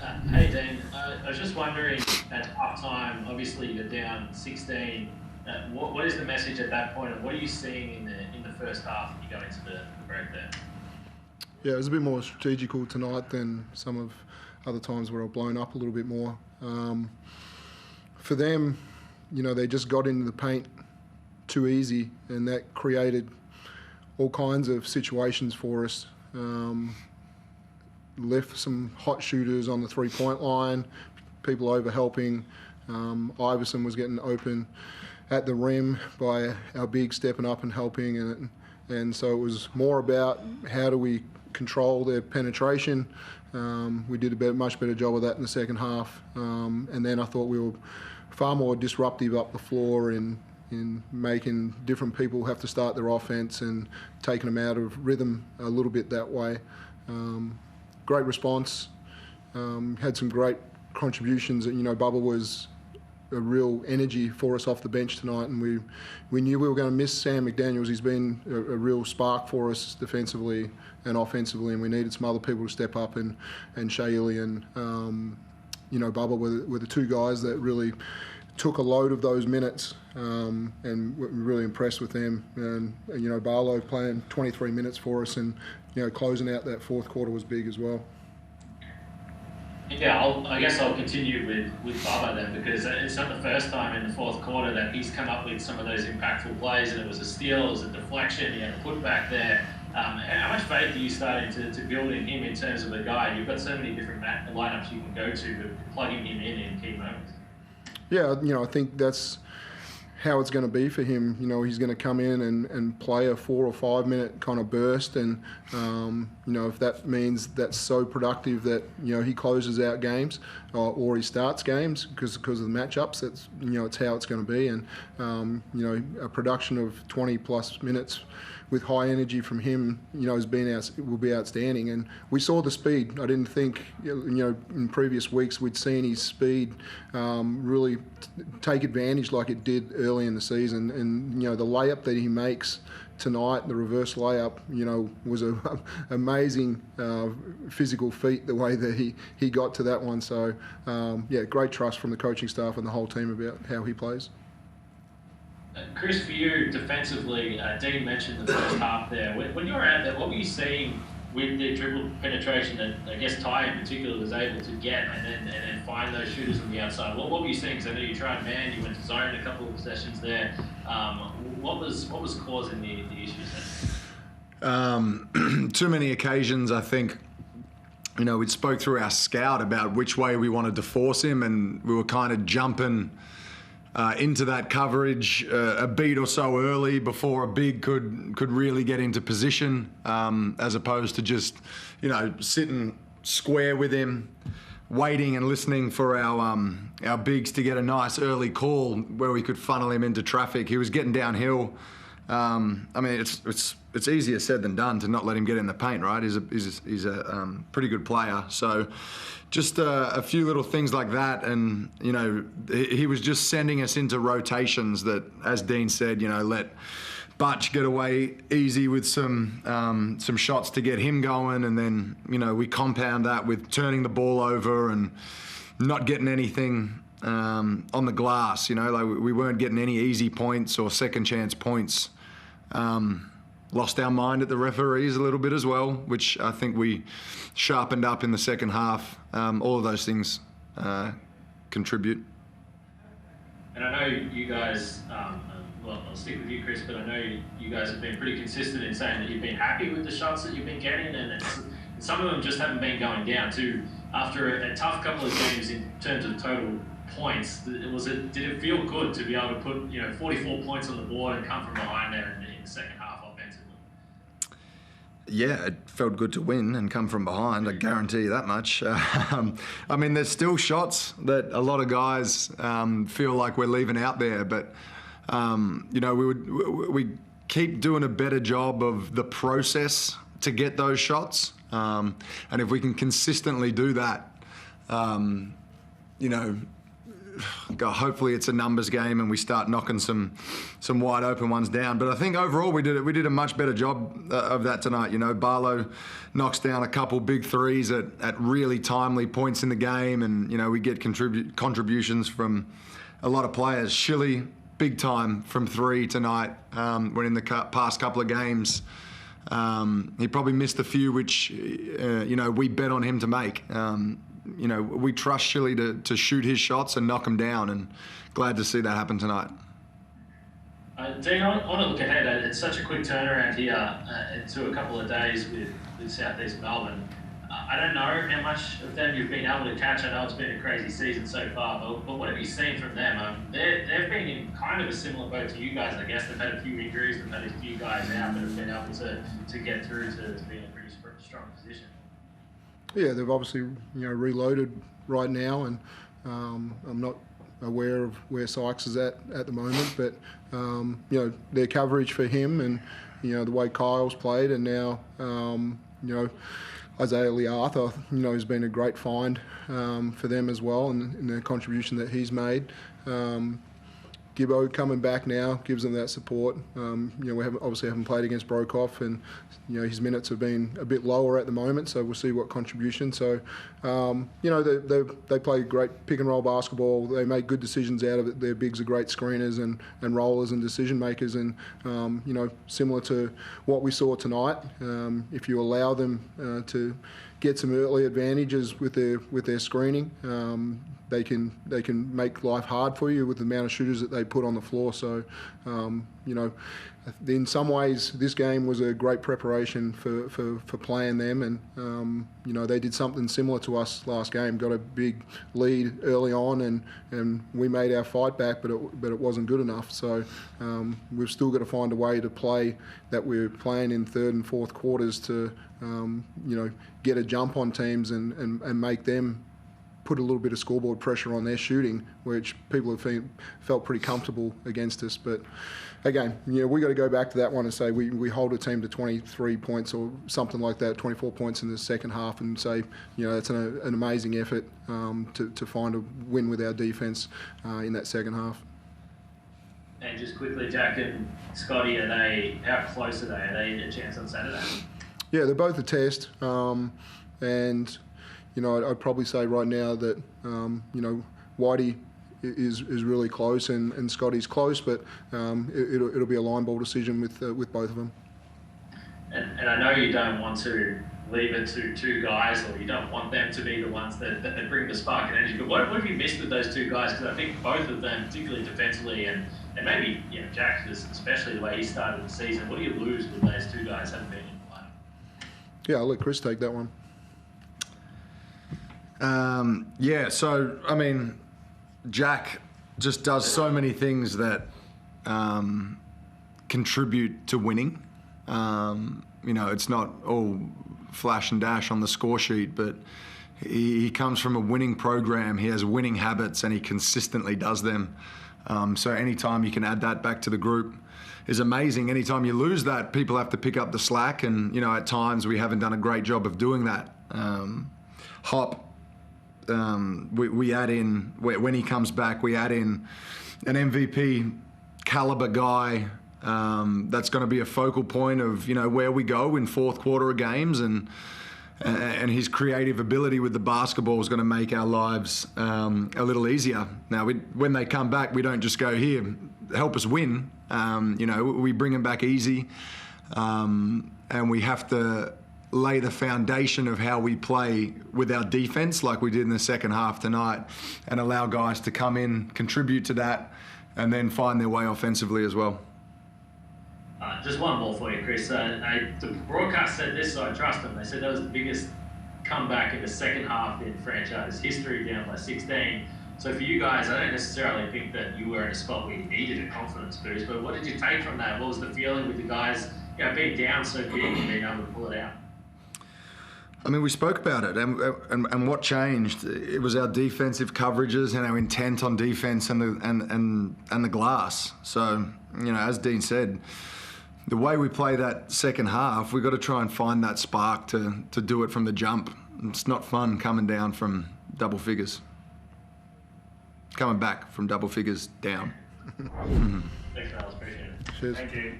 Hey Dean, I was just wondering at half time, obviously you're down 16. What is the message at that point, and what are you seeing in the first half when you go into the break there? Yeah, it was a bit more strategical tonight than some of other times where I've blown up a little bit more. For them, they just got into the paint too easy, and that created all kinds of situations for us. Left some hot shooters on the three-point line, people over-helping. Iverson was getting open at the rim by our big stepping up and helping, and so it was more about how do we control their penetration. We did a much better job of that in the second half, and then I thought we were far more disruptive up the floor in making different people have to start their offense and taking them out of rhythm a little bit that way. Great response, had some great contributions. Bubba was a real energy for us off the bench tonight, and we knew we were going to miss Sam McDaniels. He's been a real spark for us defensively and offensively, and we needed some other people to step up, and Shaili and Bubba were the two guys that really took a load of those minutes, and we're really impressed with them. And Barlow playing 23 minutes for us, and closing out that fourth quarter was big as well. Yeah, I guess I'll continue with Bubba then, because it's not the first time in the fourth quarter that he's come up with some of those impactful plays, and it was a steal, it was a deflection, he had a putback there. How much faith are you starting to build in him in terms of a guy? You've got so many different lineups you can go to, but plugging him in key moments. Yeah, I think that's how it's going to be for him. He's going to come in and play a 4 or 5 minute kind of burst, and if that means that's so productive that he closes out games or he starts games because of the matchups, that's it's how it's going to be. And a production of 20 plus minutes with high energy from him, will be outstanding. And we saw the speed. I didn't think, in previous weeks we'd seen his speed really take advantage like it did early in the season. And the layup that he makes tonight, the reverse layup, was an amazing physical feat, the way that he got to that one. So, great trust from the coaching staff and the whole team about how he plays. Chris, for you, defensively, Dean mentioned the first half there. When you were out there, what were you seeing with the dribble penetration that, I guess, Ty in particular was able to get and then find those shooters on the outside? What were you seeing? Because I know you tried man, you went to zone a couple of possessions there. What was causing the issues there? Too many occasions, I think. We spoke through our scout about which way we wanted to force him, and we were kind of jumping into that coverage a beat or so early before a big could really get into position, as opposed to just sitting square with him, waiting and listening for our bigs to get a nice early call where we could funnel him into traffic. He was getting downhill. It's easier said than done to not let him get in the paint, right? He's a pretty good player. So just a few little things like that, and he was just sending us into rotations that, as Dean said, let Butch get away easy with some shots to get him going, and then we compound that with turning the ball over and not getting anything on the glass. We weren't getting any easy points or second chance points. Lost our mind at the referees a little bit as well, which I think we sharpened up in the second half. All of those things contribute. And I know you guys, I'll stick with you, Chris, but I know you guys have been pretty consistent in saying that you've been happy with the shots that you've been getting, and some of them just haven't been going down too. After a tough couple of games in terms of total points, did it feel good to be able to put 44 points on the board and come from behind there in the second half offensively? Yeah, it felt good to win and come from behind, I guarantee you that much. There's still shots that a lot of guys feel like we're leaving out there, but we keep doing a better job of the process to get those shots, and if we can consistently do that, God, hopefully it's a numbers game and we start knocking some wide open ones down. But I think overall we did a much better job of that tonight. You know, Barlow knocks down a couple big threes at really timely points in the game, and you know we get contributions from a lot of players. Shilly, big time from three tonight. When in the past couple of games, he probably missed a few which you know we bet on him to make. You know, we trust Shilly to shoot his shots and knock them down, and glad to see that happen tonight. Dean, I want to look ahead. It's such a quick turnaround here into a couple of days with Southeast Melbourne. I don't know how much of them you've been able to catch. I know it's been a crazy season so far, but what have you seen from them? They've been in kind of a similar boat to you guys, I guess. They've had a few injuries, they've had a few guys out, but have been able to get through to be in a pretty strong position. Yeah, they've obviously reloaded right now, and I'm not aware of where Sykes is at the moment, but their coverage for him and the way Kyle's played, and now Isaiah Lee Arthur has been a great find for them as well, and in the contribution that he's made. Gibbo coming back now gives them that support. We haven't played against Brokoff, and his minutes have been a bit lower at the moment, so we'll see what contribution. So they play great pick and roll basketball. They make good decisions out of it. Their bigs are great screeners and rollers and decision makers, and similar to what we saw tonight. If you allow them to get some early advantages with their screening, they can make life hard for you with the amount of shooters that they put on the floor. So, in some ways, this game was a great preparation for playing them, and they did something similar to us last game. Got a big lead early on, and we made our fight back, but it wasn't good enough. So we've still got to find a way to play that we're playing in third and fourth quarters to get a jump on teams and make them put a little bit of scoreboard pressure on their shooting, which people have felt pretty comfortable against us. But again, we got to go back to that one and say we hold a team to 23 points or something like that, 24 points in the second half, and say it's an amazing effort to find a win with our defence in that second half. And just quickly, Jack and Scotty, how close are they? Are they a chance on Saturday? Yeah, they're both a test, and I'd probably say right now that Whitey is really close and Scotty's close, but it'll be a line ball decision with both of them. And I know you don't want to leave it to two guys, or you don't want them to be the ones that bring the spark and energy. But what have you missed with those two guys? Because I think both of them, particularly defensively, and maybe Jack, especially the way he started the season, what do you lose with those two guys haven't been in play? Yeah, I'll let Chris take that one. So, I mean, Jack just does so many things that contribute to winning. It's not all flash and dash on the score sheet, but he comes from a winning program. He has winning habits, and he consistently does them. So anytime you can add that back to the group is amazing. Anytime you lose that, people have to pick up the slack, and, at times we haven't done a great job of doing that. Hop, we add in, when he comes back, we add in an MVP caliber guy that's going to be a focal point of where we go in fourth quarter of games, and his creative ability with the basketball is going to make our lives a little easier. Now, when they come back, we don't just go, here, help us win. We bring them back easy, and we have to lay the foundation of how we play with our defense like we did in the second half tonight, and allow guys to come in, contribute to that, and then find their way offensively as well. Just one more for you, Chris. The broadcast said this, so I trust them. They said that was the biggest comeback in the second half in franchise history, down by 16. So for you guys, I don't necessarily think that you were in a spot where you needed a confidence boost, but what did you take from that? What was the feeling with the guys being down so big and being able to pull it out? I mean, we spoke about it, and what changed? It was our defensive coverages and our intent on defense and the glass. So, as Dean said, the way we play that second half, we've got to try and find that spark to do it from the jump. It's not fun coming down from double figures. coming back from double figures down. Thanks, Miles. Appreciate it. Cheers. Thank you.